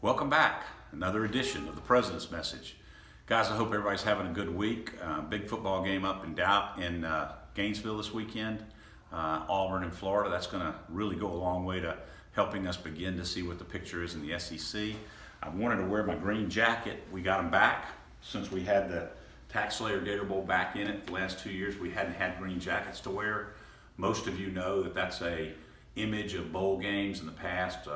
Welcome back. Another edition of the President's Message. Guys, I hope everybody's having a good week. Big football game up in Gainesville this weekend. Auburn and Florida. That's going to really go a long way to helping us begin to see what the picture is in the SEC. I wanted to wear my green jacket. We got them back since we had the TaxSlayer Gator Bowl back in it the last 2 years. We hadn't had green jackets to wear. Most of you know that that's a image of bowl games in the past.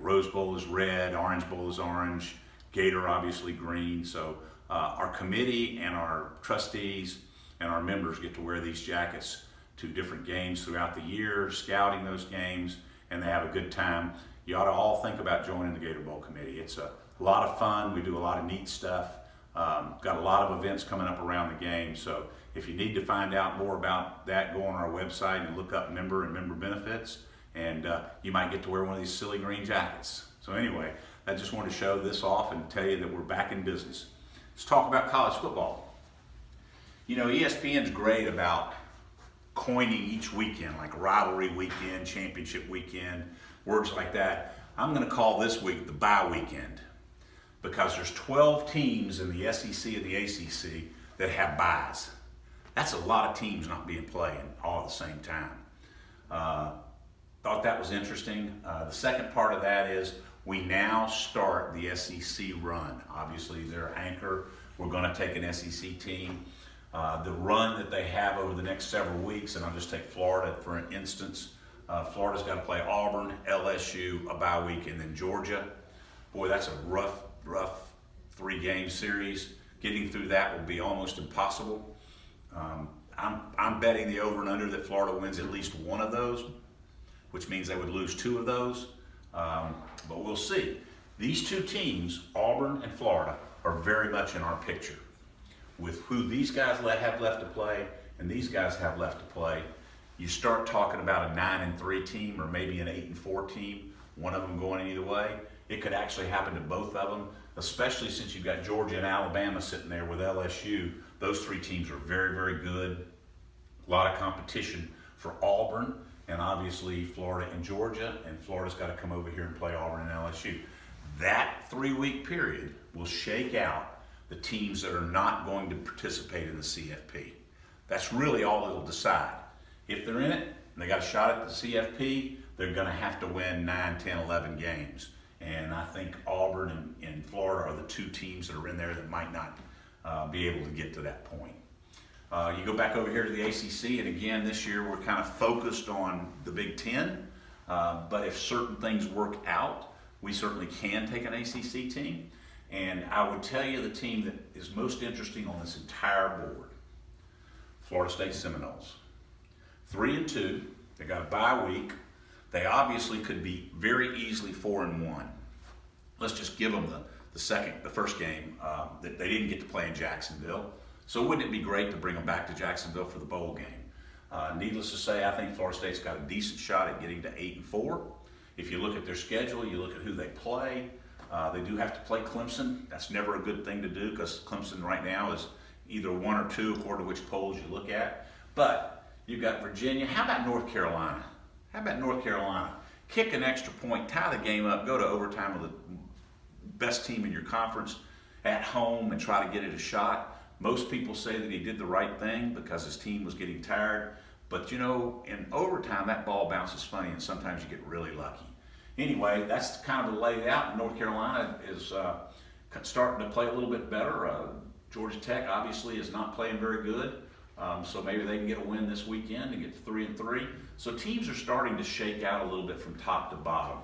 Rose Bowl is red, Orange Bowl is orange, Gator obviously green. So our committee and our trustees and our members get to wear these jackets to different games throughout the year, scouting those games, and they have a good time. You ought to all think about joining the Gator Bowl committee. It's a lot of fun. We do a lot of neat stuff. Got a lot of events coming up around the game. So if you need to find out more about that, go on our website and look up member and member benefits, and you might get to wear one of these silly green jackets. So anyway, I just wanted to show this off and tell you that we're back in business. Let's talk about college football. You know, ESPN's great about coining each weekend, like rivalry weekend, championship weekend, words like that. I'm going to call this week the bye weekend because there's 12 teams in the SEC and the ACC that have byes. That's a lot of teams not being playing all at the same time. Thought that was interesting. The second part of that is we now start the SEC run. Obviously, their anchor, we're going to take an SEC team. The run that they have over the next several weeks, and I'll just take Florida for an instance. Florida's got to play Auburn, LSU, a bye week, and then Georgia. Boy, that's a rough 3-game series. Getting through that will be almost impossible. I'm betting the over and under that Florida wins at least one of those, which means they would lose 2 of those. But we'll see. These 2 teams, Auburn and Florida, are very much in our picture. With who these guys have left to play and these guys have left to play, you start talking about a 9-3 team or maybe an 8-4 team, one of them going either way. It could actually happen to both of them, especially since you've got Georgia and Alabama sitting there with LSU. Those 3 teams are very, very good. A lot of competition for Auburn and obviously Florida and Georgia, and Florida's got to come over here and play Auburn and LSU. That 3-week period will shake out the teams that are not going to participate in the CFP. That's really all it'll decide. If they're in it and they got a shot at the CFP, they're going to have to win 9, 10, 11 games. And I think Auburn and Florida are the 2 teams that are in there that might not be able to get to that point. You go back over here to the ACC, and again, this year we're kind of focused on the Big Ten. But if certain things work out, we certainly can take an ACC team. And I would tell you the team that is most interesting on this entire board, Florida State Seminoles. 3-2, they got a bye week. They obviously could be very easily 4-1. Let's just give them the first game that they didn't get to play in Jacksonville. So wouldn't it be great to bring them back to Jacksonville for the bowl game? Needless to say, I think Florida State's got a decent shot at getting to 8-4. If you look at their schedule, you look at who they play. They do have to play Clemson. That's never a good thing to do because Clemson right now is either 1 or 2 according to which polls you look at. But you've got Virginia. How about North Carolina? Kick an extra point, tie the game up, go to overtime with the best team in your conference at home and try to get it a shot. Most people say that he did the right thing because his team was getting tired. But you know, in overtime, that ball bounces funny and sometimes you get really lucky. Anyway, that's kind of the layout. North Carolina is starting to play a little bit better. Georgia Tech obviously is not playing very good. So maybe they can get a win this weekend and get to 3-3. So teams are starting to shake out a little bit from top to bottom.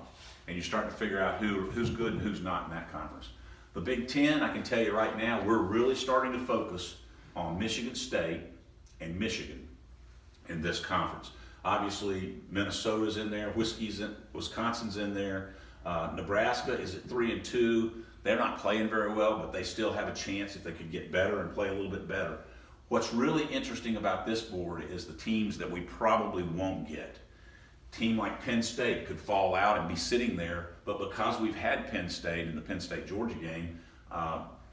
And you're starting to figure out who's good and who's not in that conference. The Big Ten, I can tell you right now, we're really starting to focus on Michigan State and Michigan in this conference. Obviously, Minnesota's in there, Wisconsin's in there. Nebraska is at 3-2. They're not playing very well, but they still have a chance if they could get better and play a little bit better. What's really interesting about this board is the teams that we probably won't get. A team like Penn State could fall out and be sitting there, but because we've had Penn State in the Penn State-Georgia game,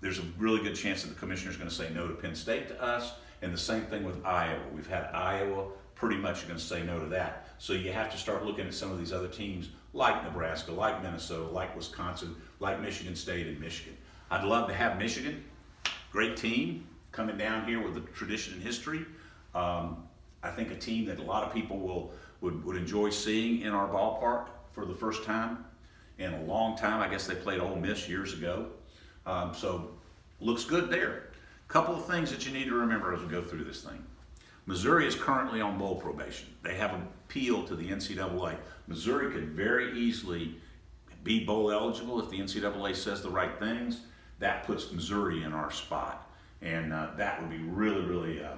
there's a really good chance that the commissioner's going to say no to Penn State to us, and the same thing with Iowa. We've had Iowa pretty much going to say no to that. So you have to start looking at some of these other teams like Nebraska, like Minnesota, like Wisconsin, like Michigan State and Michigan. I'd love to have Michigan, great team, coming down here with a tradition and history. I think a team that a lot of people would enjoy seeing in our ballpark for the first time in a long time. I guess they played Ole Miss years ago. So looks good there. Couple of things that you need to remember as we go through this thing. Missouri is currently on bowl probation. They have appealed to the NCAA. Missouri could very easily be bowl eligible if the NCAA says the right things. That puts Missouri in our spot. And that would be really, really a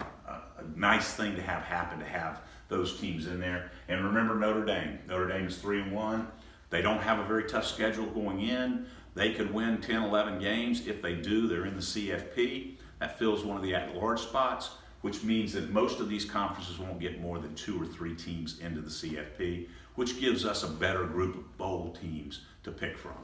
nice thing to have happen, to have those teams in there. And remember Notre Dame. Notre Dame is 3-1. They don't have a very tough schedule going in. They could win 10, 11 games. If they do, they're in the CFP. That fills one of the at-large spots, which means that most of these conferences won't get more than 2 or 3 teams into the CFP, which gives us a better group of bowl teams to pick from.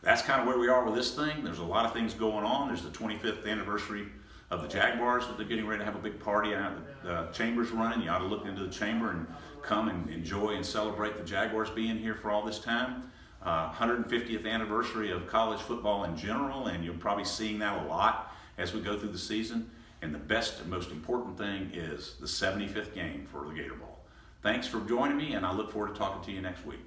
That's kind of where we are with this thing. There's a lot of things going on. There's the 25th anniversary of the Jaguars that they're getting ready to have a big party out. The Chamber's running. You ought to look into the Chamber and come and enjoy and celebrate the Jaguars being here for all this time. 150th anniversary of college football in general, and you're probably seeing that a lot as we go through the season. And the best and most important thing is the 75th game for the Gator Bowl. Thanks for joining me, and I look forward to talking to you next week.